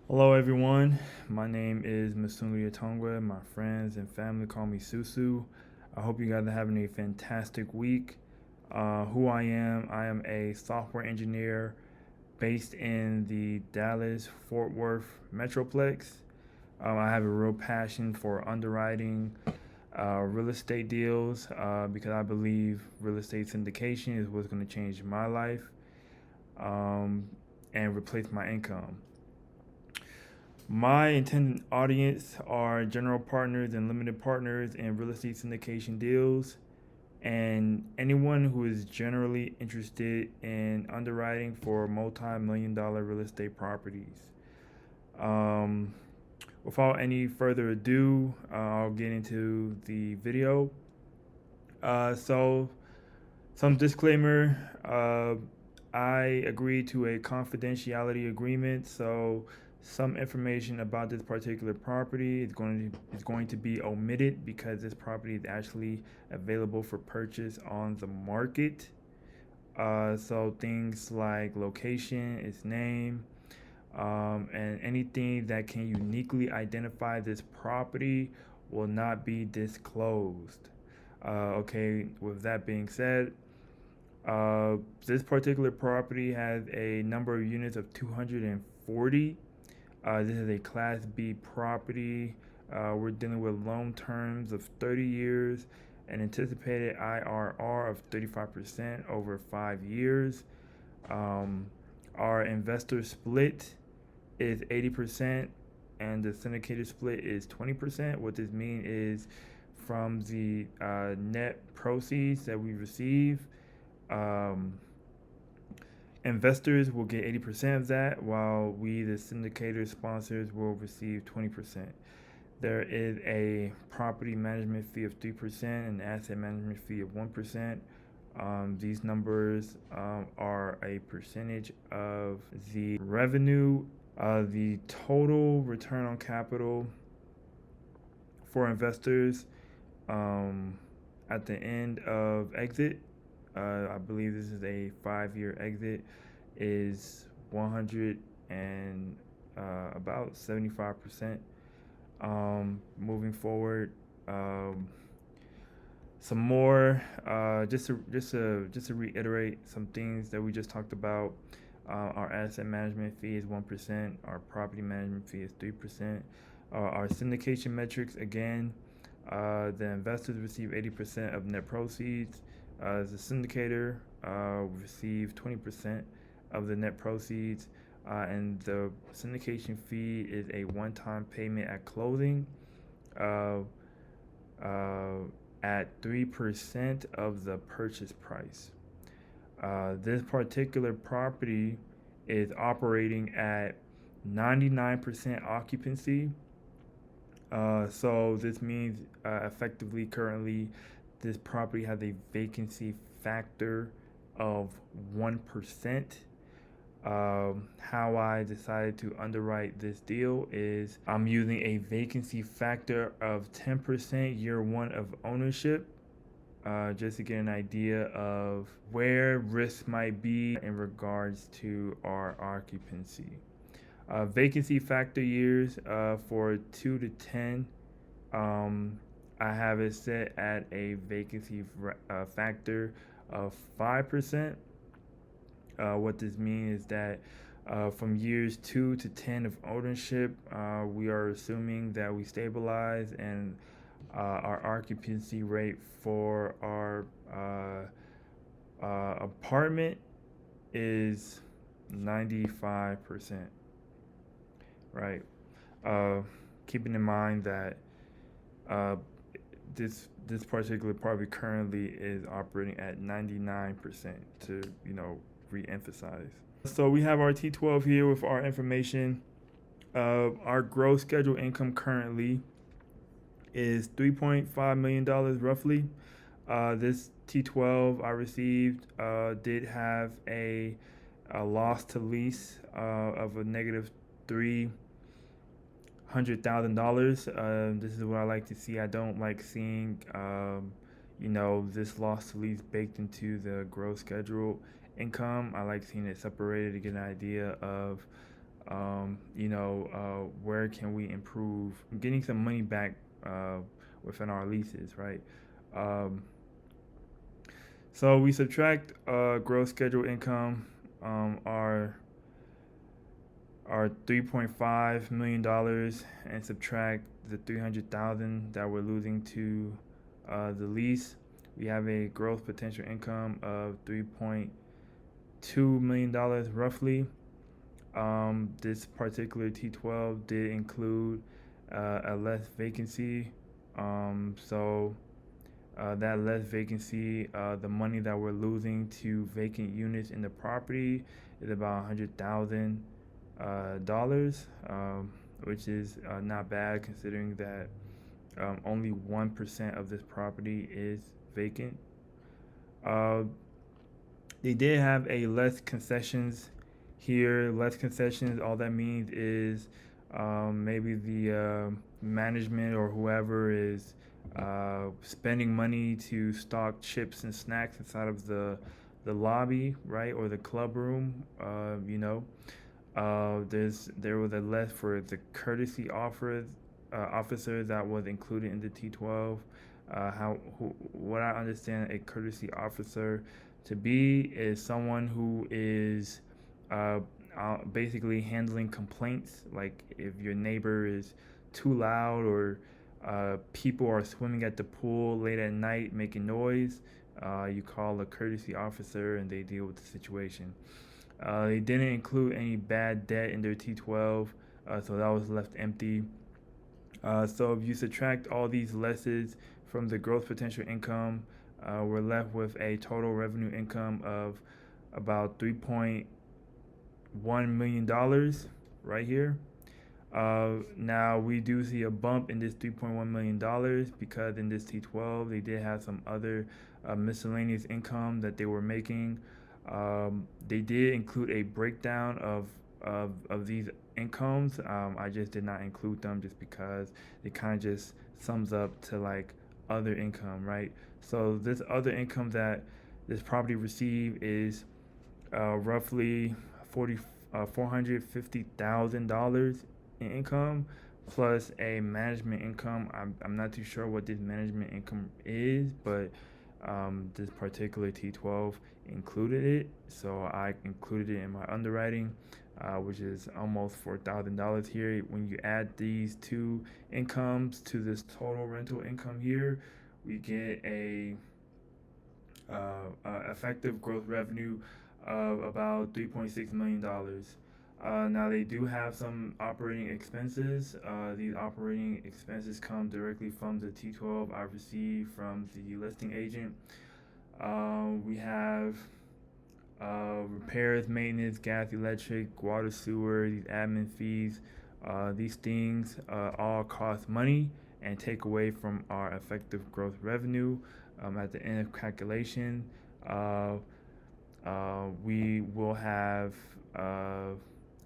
Hello, everyone. My name is Masungi Atongwe. My friends and family call me Susu. I hope you guys are having a fantastic week. Who I am a software engineer based in the Dallas Fort Worth Metroplex. I have a real passion for underwriting real estate deals because I believe real estate syndication is what's going to change my life um, and replace my income. My intended audience are general partners and limited partners in real estate syndication deals, and anyone who is generally interested in underwriting for multi-million dollar real estate properties. Um, Without any further ado, I'll get into the video. So, some disclaimer. I agreed to a confidentiality agreement, so some information about this particular property is going to be omitted because this property is actually available for purchase on the market. So things like location, its name, and anything that can uniquely identify this property will not be disclosed. Okay, with that being said, this particular property has a number of units of 240. This is a Class B property. We're dealing with loan terms of 30 years, an anticipated IRR of 35% over 5 years. Um, our investor split is 80%, and the syndicated split is 20%. What this means is from the net proceeds that we receive, um, investors will get 80% of that, while we, the syndicator sponsors, will receive 20%. There is a property management fee of 3% and asset management fee of 1%. These numbers are a percentage of the revenue. The total return on capital for investors at the end of exit, I believe this is a 5-year exit, is 100 and about 75%. Moving forward, some more just to reiterate some things that we just talked about. Our asset management fee is 1%. Our property management fee is 3%. Our syndication metrics, again, the investors receive 80% of net proceeds. As a syndicator, receive 20% of the net proceeds, and the syndication fee is a one-time payment at closing, uh, at 3% of the purchase price. This particular property is operating at 99% occupancy. So this means effectively currently this property has a vacancy factor of 1%. How I decided to underwrite this deal is I'm using a vacancy factor of 10% year one of ownership, just to get an idea of where risk might be in regards to our occupancy. Vacancy factor years for 2 to 10, I have it set at a vacancy factor of 5%. What this means is that from years 2 to 10 of ownership, we are assuming that we stabilize, and our occupancy rate for our apartment is 95%, right? Uh, Keeping in mind that uh, this particular property currently is operating at 99% to re-emphasize. So we have our T12 here with our information. Our gross scheduled income currently is $3.5 million roughly. This T12 I received did have a loss to lease of a negative $300,000. This is what I like to see. I don't like seeing this loss to lease baked into the gross schedule income. I like seeing it separated to get an idea of where can we improve getting some money back within our leases, right? Um, so we subtract gross scheduled income, our $3.5 million, and subtract the 300,000 that we're losing to the lease. We have a gross potential income of $3.2 million roughly. This particular T12 did include a less vacancy. That less vacancy, the money that we're losing to vacant units in the property is about $100,000, which is not bad considering that only 1% of this property is vacant. Uh, they did have a less concessions here. Less concessions, all that means is maybe the management or whoever is spending money to stock chips and snacks inside of the lobby, right, or the club room. There was a less for the courtesy officer that was included in the T12. What I understand a courtesy officer to be is someone who is uh, basically handling complaints, like if your neighbor is too loud or people are swimming at the pool late at night making noise. You call a courtesy officer and they deal with the situation. They didn't include any bad debt in their T12, so that was left empty. So if you subtract all these lesses from the gross potential income, we're left with a total revenue income of about $3.1 million right here. Now we do see a bump in this $3.1 million because in this T12 they did have some other miscellaneous income that they were making. They did include a breakdown of these incomes. I just did not include them just because it kind of just sums up to like other income, right? So this other income that this property received is roughly $450,000 in income plus a management income. I'm not too sure what this management income is, but this particular T12 included it, so I included it in my underwriting, which is almost $4,000 here. When you add these two incomes to this total rental income here, we get a effective gross revenue of about $3.6 million. Now they do have some operating expenses. These operating expenses come directly from the T12 I received from the listing agent. We have repairs, maintenance, gas, electric, water, sewer, these admin fees. These things all cost money and take away from our effective gross revenue. At the end of calculation, we will have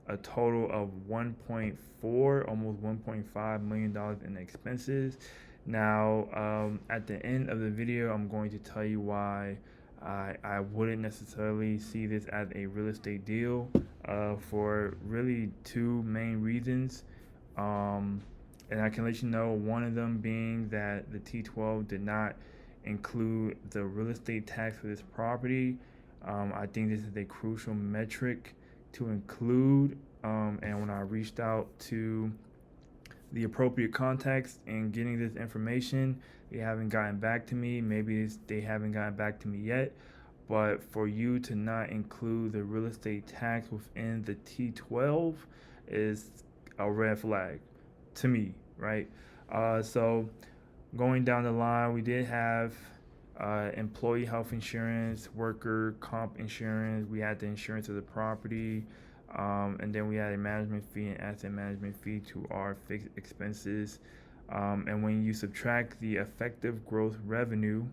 a total of 1.4, almost $1.5 million in expenses. Now, at the end of the video, I'm going to tell you why I wouldn't necessarily see this as a real estate deal for really two main reasons. And I can let you know one of them being that the T12 did not include the real estate tax for this property. I think this is a crucial metric to include. And when I reached out to the appropriate contacts and getting this information, they haven't gotten back to me. Maybe they haven't gotten back to me yet. But for you to not include the real estate tax within the T12 is a red flag to me, right? So going down the line, we did have employee health insurance, worker comp insurance. We had the insurance of the property, and then we had a management fee and asset management fee to our fixed expenses. And when you subtract the effective gross revenue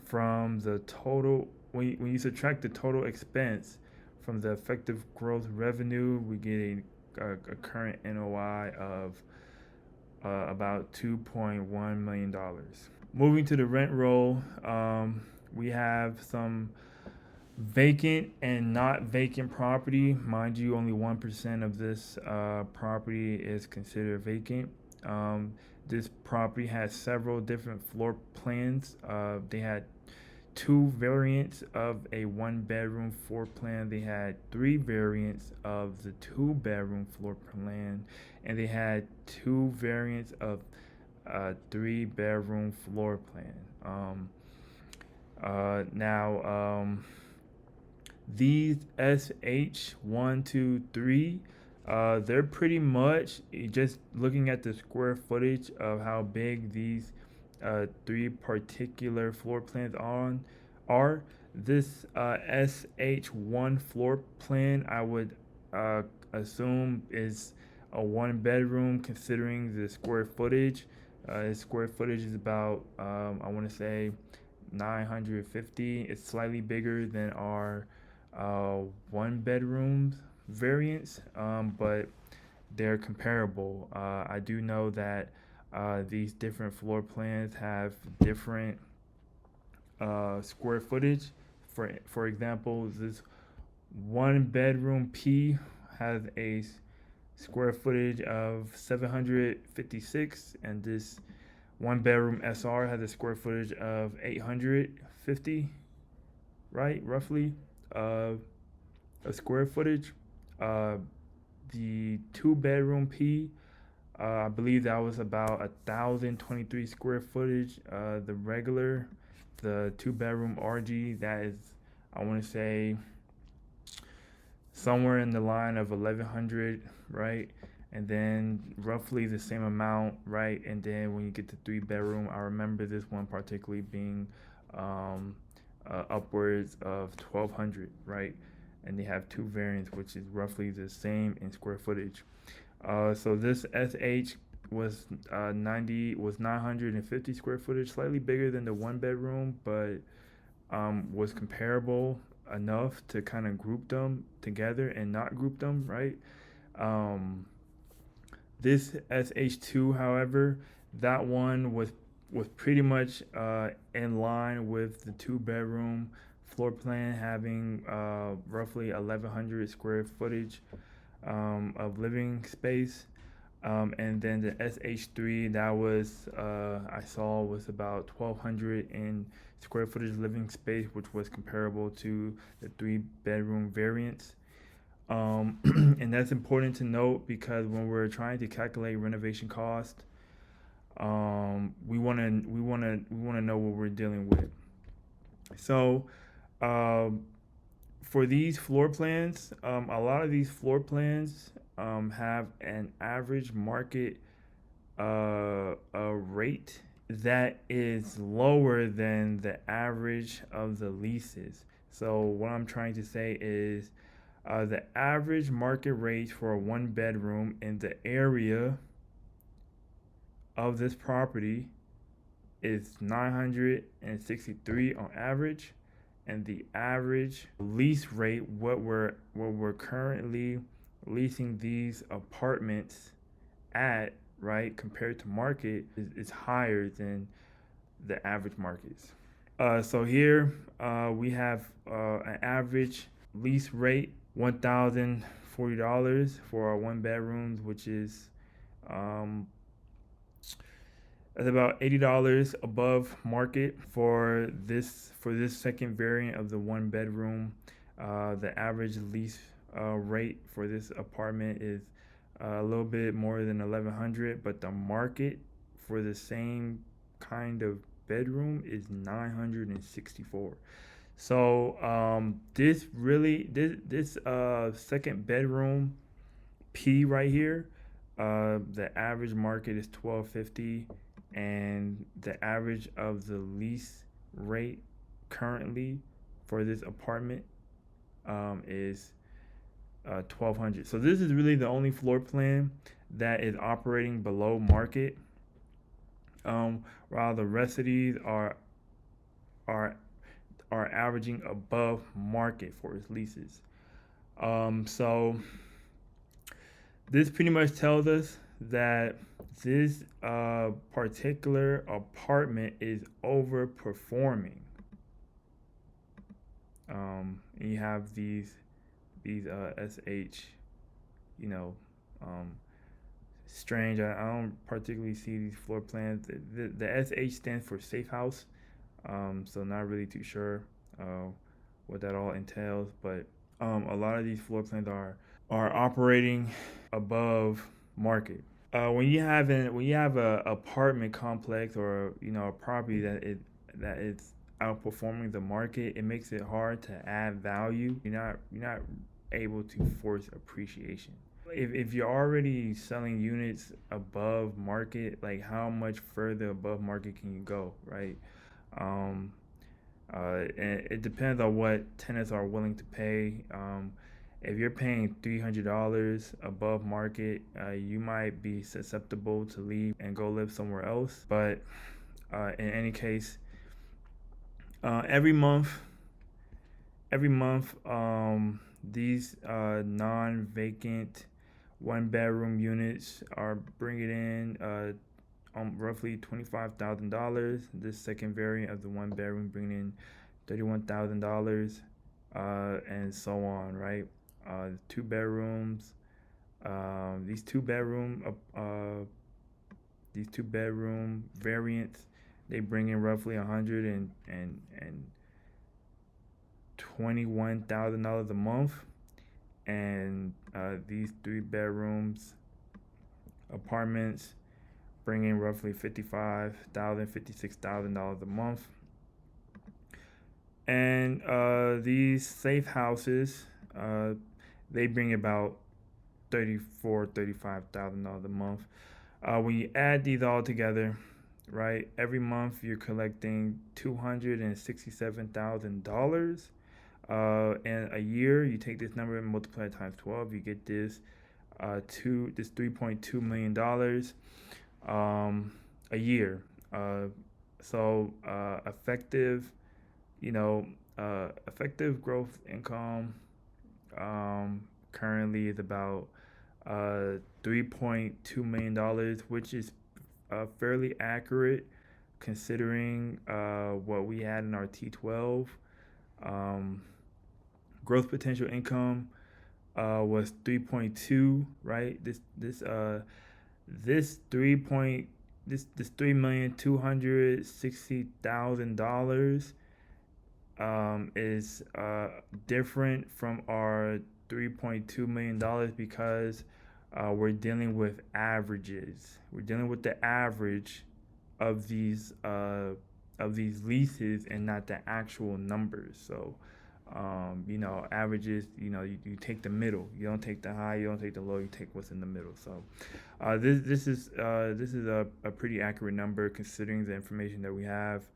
from the total, when you subtract the total expense from the effective gross revenue, we get a current NOI of about $2.1 million. Moving to the rent roll, we have some Vacant and not vacant property, mind you, only 1% of this property is considered vacant. Um, this property has several different floor plans. They had two variants of a one bedroom floor plan. They had three variants of the two bedroom floor plan, and they had two variants of a three bedroom floor plan. Now, these SH123, they're pretty much just looking at the square footage of how big these three particular floor plans are. This SH1 floor plan, I would assume, is a one bedroom considering the square footage. Its square footage is about, I want to say, 950. It's slightly bigger than our one bedroom variants, but they're comparable. I do know that these different floor plans have different square footage. For example, this one bedroom P has a square footage of 756, and this one bedroom SR has a square footage of 850, right? Roughly, uh, a square footage. Uh, the two bedroom P, I believe that was about 1,023 square footage. The two bedroom RG, that is, I want to say, somewhere in the line of 1,100, right? And then roughly the same amount, right? And then when you get to three bedroom, I remember this one particularly being upwards of 1,200, right? And they have two variants, which is roughly the same in square footage. So this SH was 950 square footage, slightly bigger than the one bedroom, but was comparable enough to kind of group them together and not group them, right? Um, this SH2, however, that one was pretty much in line with the two bedroom floor plan, having roughly 1,100 square footage of living space. And then the SH3 that was I saw was about 1,200 in square footage living space, which was comparable to the three bedroom variants. And that's important to note because when we're trying to calculate renovation cost, we wanna know what we're dealing with. So, um, for these floor plans, a lot of these floor plans have an average market a rate that is lower than the average of the leases. So what I'm trying to say is the average market rate for a one bedroom in the area of this property is 963 on average, and the average lease rate, what we're currently leasing these apartments at, right, compared to market, is higher than the average markets. So here we have an average lease rate $1,040 for our one bedrooms, which is um, that's about $80 above market for this second variant of the one bedroom. The average lease rate for this apartment is a little bit more than 1,100, but the market for the same kind of bedroom is 964. So this second bedroom P right here, the average market is 1,250, and the average of the lease rate currently for this apartment is 1,200. So this is really the only floor plan that is operating below market, while the rest of these are averaging above market for its leases. So this pretty much tells us that this particular apartment is overperforming. And you have these SH, you know, um, strange. I don't particularly see these floor plans. The SH stands for safe house, so not really too sure what that all entails. But a lot of these floor plans are operating above market. When you have a apartment complex or a property that is outperforming the market, it makes it hard to add value. You're not able to force appreciation. If you're already selling units above market, like how much further above market can you go, right? Um, and it depends on what tenants are willing to pay. If you're paying $300 above market, you might be susceptible to leave and go live somewhere else. But in any case, uh, every month, every month, these non-vacant one-bedroom units are bringing in roughly $25,000. This second variant of the one bedroom bringing in $31,000, and so on, right? Two bedrooms. These two bedroom variants, they bring in roughly $121,000 a month, and these three bedrooms apartments bring in roughly $56,000 a month. And these safe houses, they bring about $35,000 a month. When you add these all together, right, every month you're collecting $267,000. And a year, you take this number and multiply it times 12, you get this $3.2 million a year. So effective growth income currently is about $3.2 million, which is fairly accurate considering what we had in our T12. Growth potential income was 3.2, right? This 3,260,000 is different from our $3.2 million because we're dealing with averages. We're dealing with the average of these leases and not the actual numbers. So averages, you take the middle. You don't take the high, you don't take the low, you take what's in the middle. So this is a pretty accurate number considering the information that we have.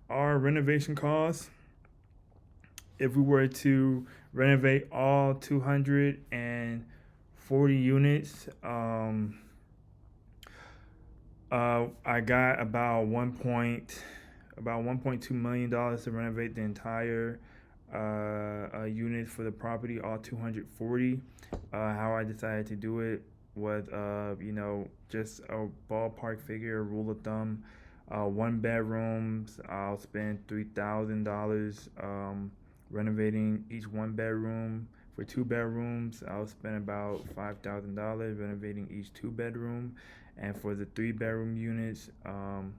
Our renovation costs, if we were to renovate all 240 units, I got about $1.2 million to renovate the entire unit for the property, all 240. How I decided to do it was, just a ballpark figure, rule of thumb. One bedrooms, I'll spend $3,000 renovating each one bedroom. For two bedrooms, I'll spend about $5,000 renovating each two bedroom. And for the three bedroom units, I'll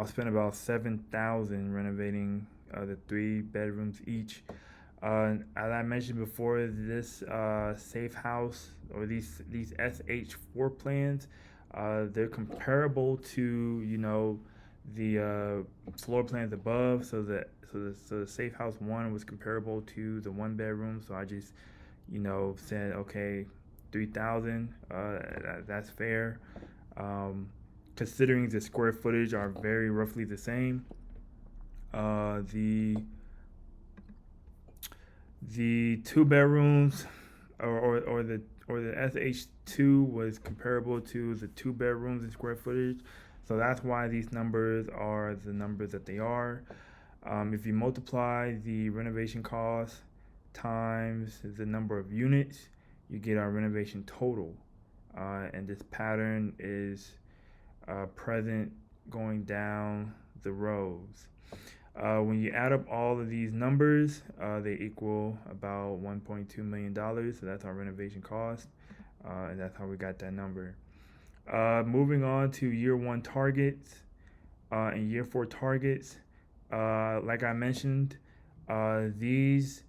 spend about $7,000 renovating the three bedrooms each. As I mentioned before, this safe house or these SH floor plans, they're comparable to the floor plans above. So the safe house one was comparable to the one bedroom. So I just said, okay, 3,000. That's fair. Considering the square footage are very roughly the same. The two bedrooms or the SH2 was comparable to the two bedrooms in square footage. So that's why these numbers are the numbers that they are. If you multiply the renovation cost times the number of units, you get our renovation total. And this pattern is present going down the rows. When you add up all of these numbers, they equal about $1.2 million. So that's our renovation cost. And that's how we got that number. Moving on to year one targets and year four targets. Like I mentioned, these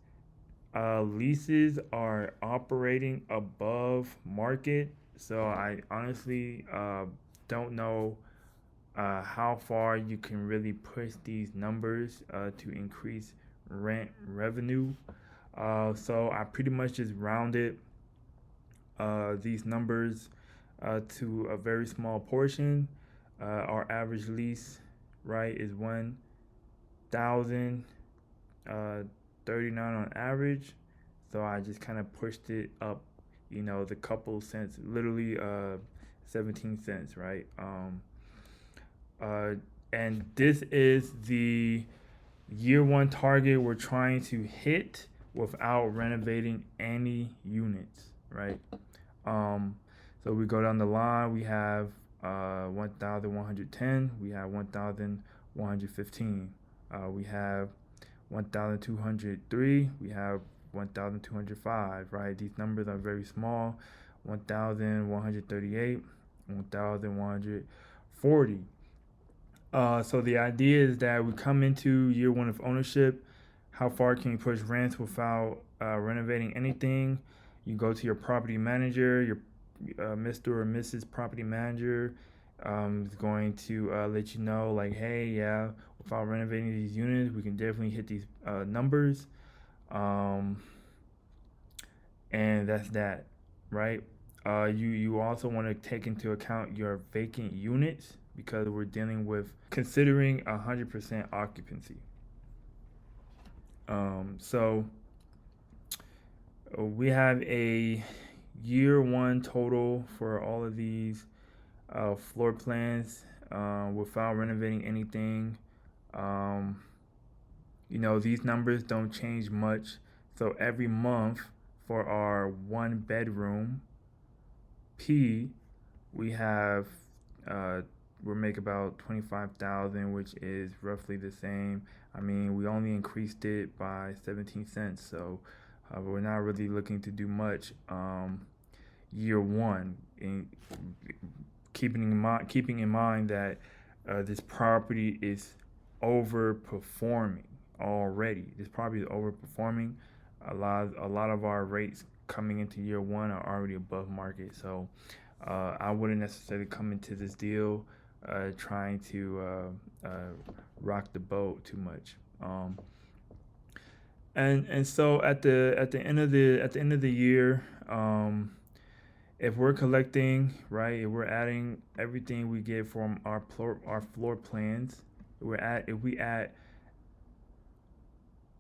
leases are operating above market. So I honestly don't know how far you can really push these numbers to increase rent revenue. So I pretty much just rounded these numbers to a very small portion. Our average lease, right, is 1,039 on average. So I just kind of pushed it up, the couple cents, literally 17 cents, right? And this is the year one target we're trying to hit without renovating any units, right? So we go down the line, we have 1,110, we have 1,115, we have 1,203, we have 1,205, right? These numbers are very small. 1,138, 1,140. So the idea is that we come into year one of ownership. How far can you push rents without renovating anything? You go to your property manager, your Mr. or Mrs. property manager is going to let you know, like, hey, yeah, without renovating these units, we can definitely hit these numbers. And that's that, right? You also want to take into account your vacant units because we're dealing with considering 100% occupancy. So we have a year one total for all of these floor plans without renovating anything. These numbers don't change much. So every month for our one bedroom P, we have we'll make about 25,000, which is roughly the same. I mean, we only increased it by 17 cents, so we're not really looking to do much year one. In keeping in mind that this property is overperforming already. This property is overperforming. A lot of our rates coming into year one are already above market, so I wouldn't necessarily come into this deal trying to rock the boat too much. And so at the end of the year, if we're collecting, right, if we're adding everything we get from our floor plans, if we add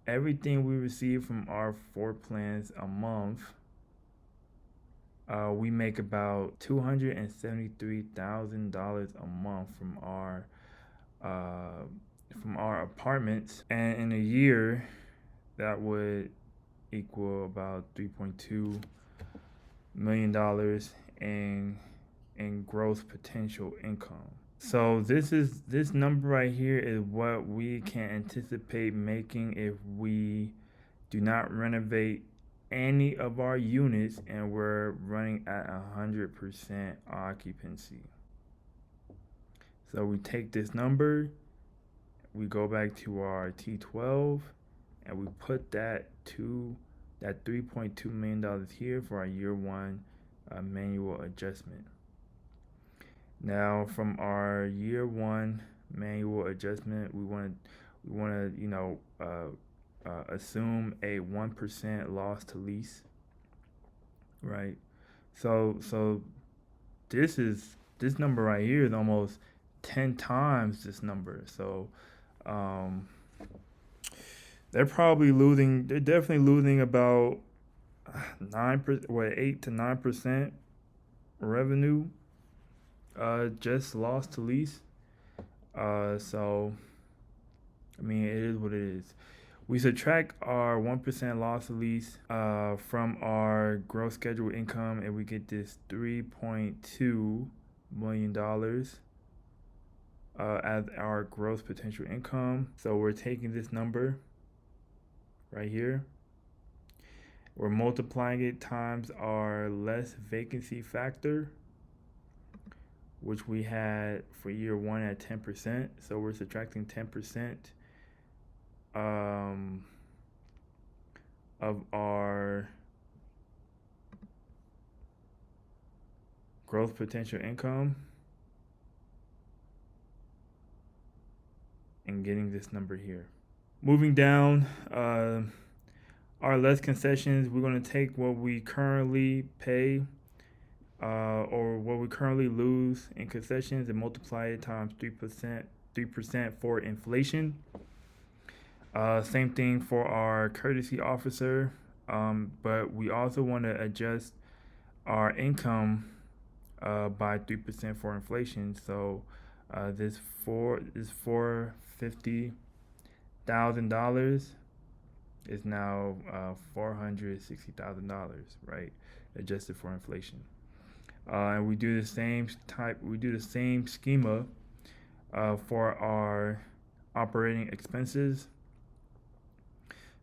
everything we receive from our floor plans a month, we make about $273,000 a month from our apartments, and in a year, that would equal about $3.2 million in gross potential income. So this number right here is what we can anticipate making if we do not renovate any of our units and we're running at 100% occupancy. So we take this number, we go back to our T12, and we put that $3.2 million here for our year one manual adjustment. Now, from our year one manual adjustment, we want to assume a 1% loss to lease, right? So this number right here is almost 10 times this number. So they're definitely losing about 8 to 9% revenue just lost to lease. So I mean, it is what it is. We subtract our 1% loss to lease from our gross scheduled income, and we get this $3.2 million. as our gross potential income. So we're taking this number right here, we're multiplying it times our less vacancy factor, which we had for year one at 10%. So we're subtracting 10% of our growth potential income and getting this number here. Moving down, our less concessions, we're going to take what we currently pay or what we currently lose in concessions and multiply it times 3% for inflation. Same thing for our courtesy officer, but we also want to adjust our income by 3% for inflation. So this $450,000 is now $460,000, right? Adjusted for inflation. And we do the same schema for our operating expenses.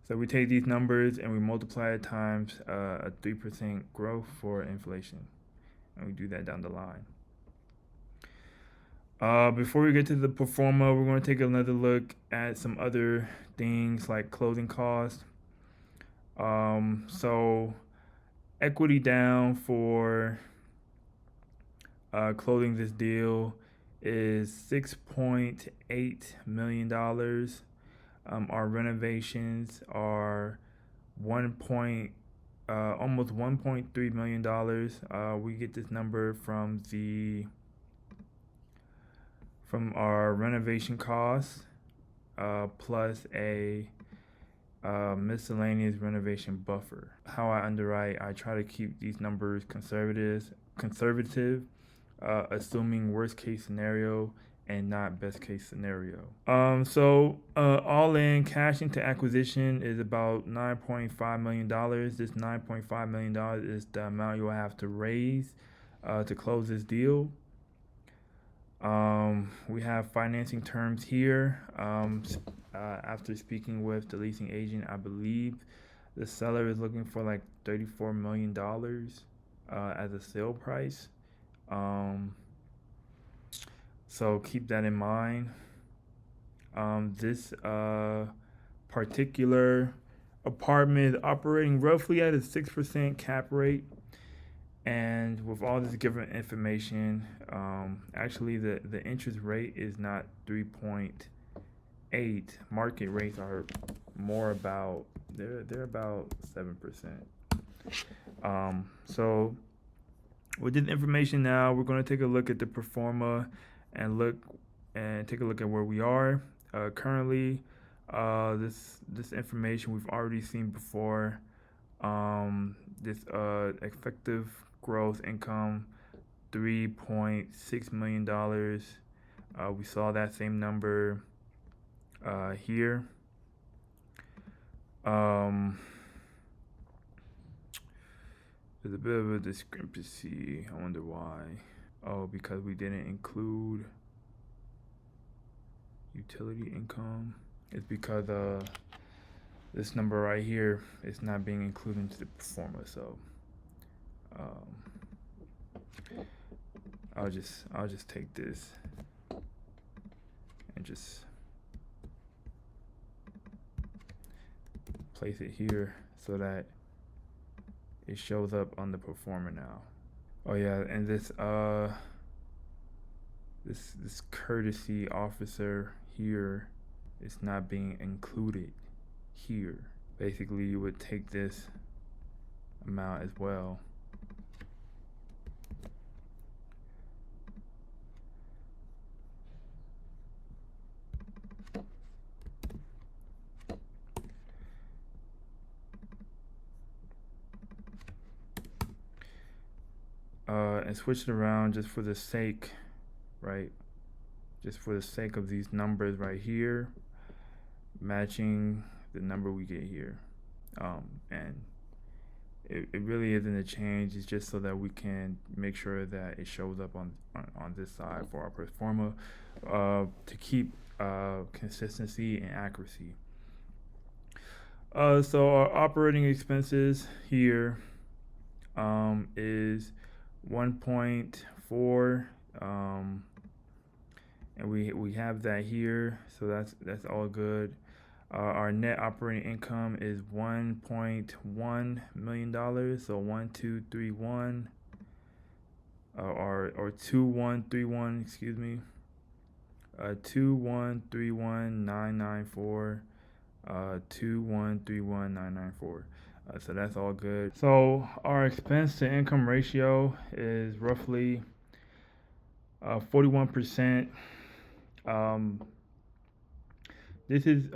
So we take these numbers and we multiply it times a 3% growth for inflation. And we do that down the line. Before we get to the pro forma, we're going to take another look at some other things like closing costs. So equity down for closing this deal is $6.8 million. Our renovations are almost $1.3 million. We get this number from our renovation costs plus a miscellaneous renovation buffer. How I underwrite, I try to keep these numbers conservative, assuming worst case scenario and not best case scenario. So all in, cash into acquisition is about $9.5 million. This $9.5 million is the amount you'll have to raise to close this deal. We have financing terms here. After speaking with the leasing agent, I believe the seller is looking for like $34 million as a sale price. So keep that in mind. This particular apartment is operating roughly at a 6% cap rate. And with all this given information, actually the interest rate is not 3.8. Market rates are more about, they're about 7%. So with this information now, we're going to take a look at the pro forma and take a look at where we are currently. This information we've already seen before. This effective gross income, $3.6 million. We saw that same number here. There's a bit of a discrepancy. I wonder why. Oh, because we didn't include utility income. It's because this number right here is not being included into the pro forma. So I'll just take this and just place it here so that it shows up on the pro forma now. Oh yeah, and this courtesy officer here is not being included here. Basically, you would take this amount as well. And switch it around just for the sake, right? Just for the sake of these numbers right here, matching the number we get here. And it really isn't a change. It's just so that we can make sure that it shows up on this side for our pro forma, to keep consistency and accuracy. So our operating expenses here is 1.4, and we have that here, so that's all good. Our net operating income is $1.1 million, so 1231, or 2131, excuse me, 2131994, 2131994. So that's all good. So our expense to income ratio is roughly 41%. This is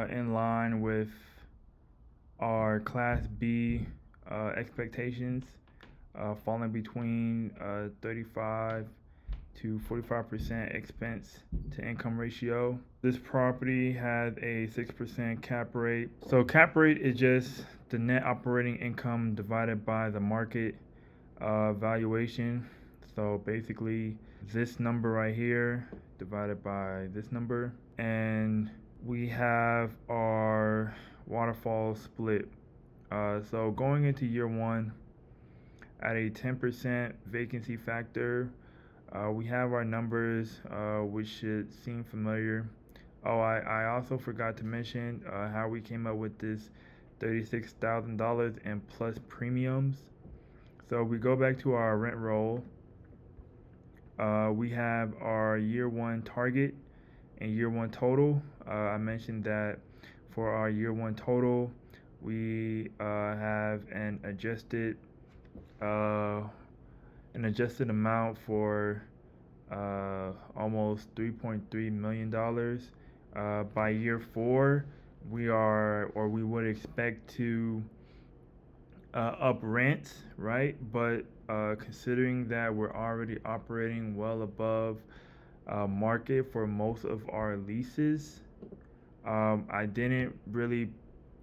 in line with our Class B expectations, falling between 35 to 45% expense to income ratio. This property has a 6% cap rate. So cap rate is just the net operating income divided by the market valuation. So basically this number right here divided by this number. And we have our waterfall split. So going into year one at a 10% vacancy factor, we have our numbers, which should seem familiar. Oh, I also forgot to mention how we came up with this $36,000 and plus premiums. So we go back to our rent roll. We have our year one target and year one total. I mentioned that for our year one total, we have an adjusted amount for almost $3.3 million. By year four, we would expect to up rent, right? But considering that we're already operating well above market for most of our leases, I didn't really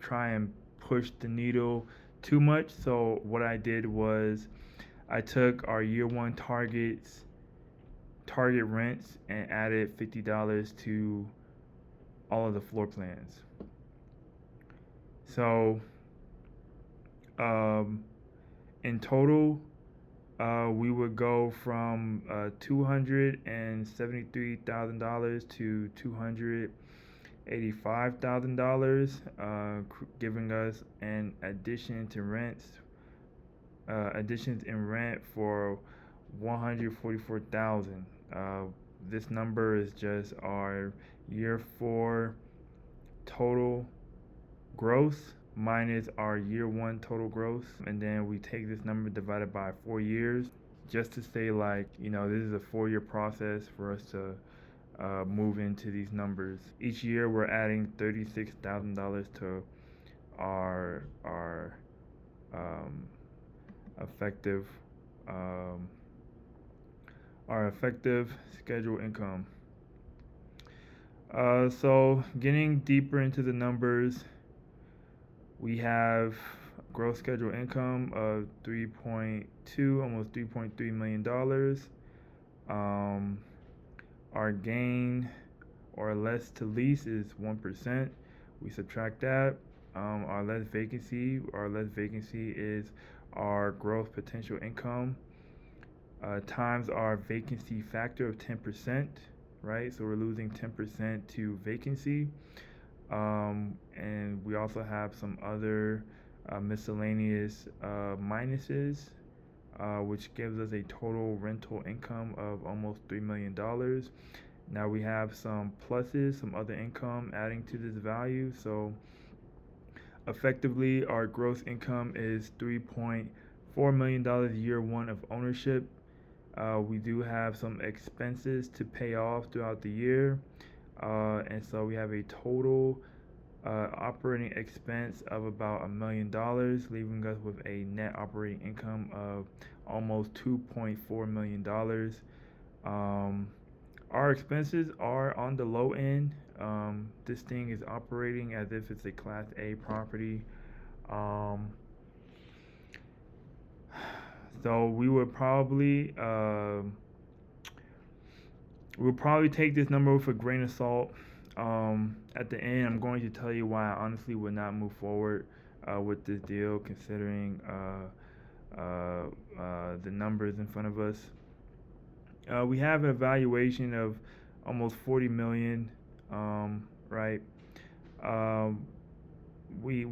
try and push the needle too much. So what I did was I took our year one target rents and added $50 to all of the floor plans. So in total, we would go from $273,000 to $285,000, giving us an additions in rent for $144,000. This number is just our year four total gross minus our year one total gross, and then we take this number divided by 4 years, just to say, like, this is a 4-year process for us to move into these numbers. Each year we're adding $36,000 to our effective scheduled income. So getting deeper into the numbers, we have gross scheduled income of 3.2, almost $3.3 million. Our gain or less to lease is 1%. We subtract that. Our less vacancy is our gross potential income times our vacancy factor of 10%, right? So we're losing 10% to vacancy. And we also have some other miscellaneous minuses, which gives us a total rental income of almost $3 million. Now we have some pluses, some other income adding to this value. So effectively, our gross income is $3.4 million year one of ownership. We do have some expenses to pay off throughout the year. And so we have a total operating expense of about $1 million, leaving us with a net operating income of almost $2.4 million. Our expenses are on the low end. This thing is operating as if it's a Class A property. So we'll probably take this number with a grain of salt. At the end, I'm going to tell you why I honestly would not move forward with this deal, considering the numbers in front of us. We have a valuation of almost 40 million, right? Um, we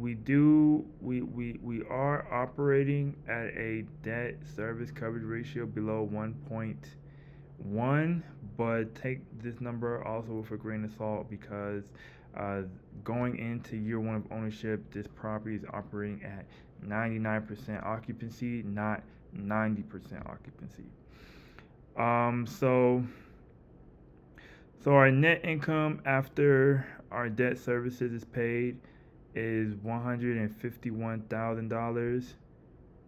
are operating at a debt service coverage ratio below 1.1, but take this number also with a grain of salt because uh, going into year one of ownership, this property is operating at 99% occupancy, not 90% occupancy. Um, so so our net income after our debt services is paid is $151,000.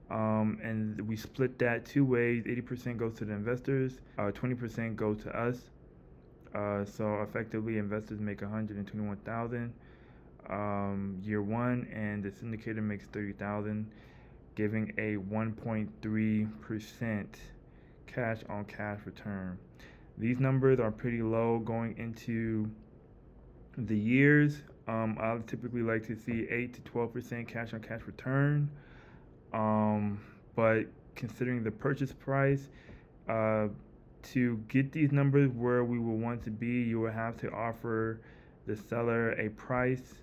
And we split that two ways. 80% goes to the investors, 20% go to us. So effectively, investors make 121,000 year one, and the syndicator makes 30,000, giving a 1.3% cash on cash return. These numbers are pretty low going into the years. I typically like to see 8 to 12% cash on cash return. But considering the purchase price, to get these numbers where we will want to be, you will have to offer the seller a price.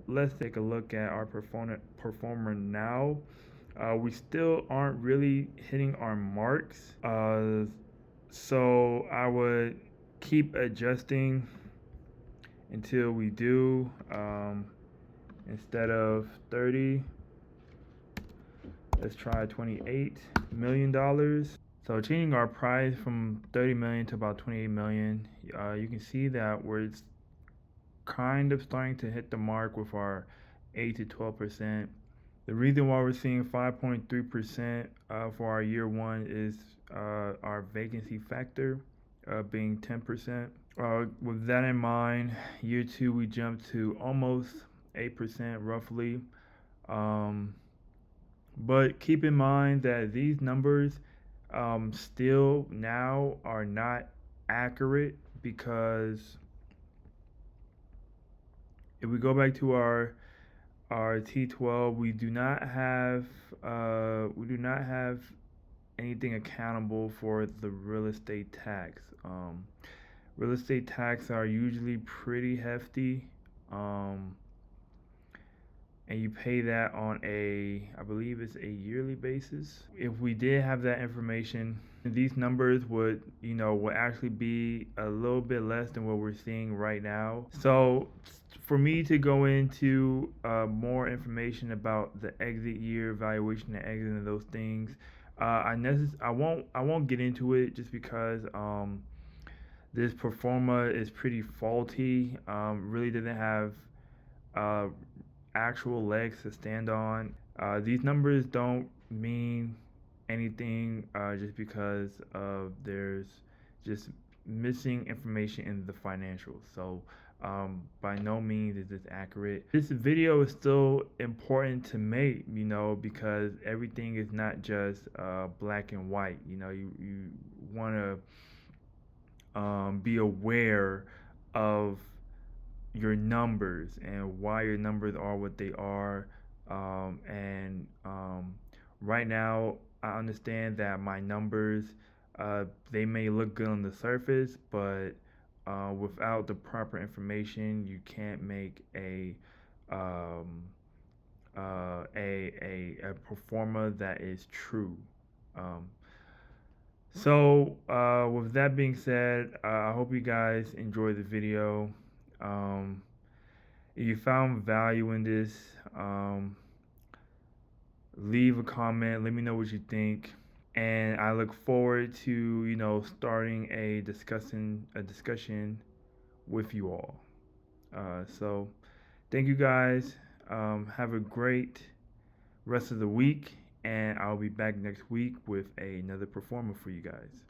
Let's take a look at our performer now. We still aren't really hitting our marks. So I would keep adjusting until we do. Instead of 30, let's try $28 million. So changing our price from 30 million to about 28 million, you can see that we're kind of starting to hit the mark with our 8 to 12%. The reason why we're seeing 5.3% for our year one is our vacancy factor being 10%. With that in mind, year two we jumped to almost 8% roughly. But keep in mind that these numbers still now are not accurate because if we go back to our T12, we do not have anything accountable for the real estate tax. Real estate tax are usually pretty hefty, and you pay that on I believe it's a yearly basis. If we did have that information, these numbers would actually be a little bit less than what we're seeing right now. So for me to go into more information about the exit year valuation and exit and those things, I won't get into it just because this performa is pretty faulty. Really didn't have actual legs to stand on. These numbers don't mean anything just because there's just missing information in the financials. So by no means is this accurate. This video is still important to make, because everything is not just black and white. You want to be aware of your numbers and why your numbers are what they are. And right now, I understand that my numbers, they may look good on the surface, but without the proper information, you can't make a performer that is true. So with that being said, I hope you guys enjoyed the video. If you found value in this, leave a comment. Let me know what you think, and I look forward to starting a discussion with you all. So thank you guys. Have a great rest of the week, and I'll be back next week with another performer for you guys.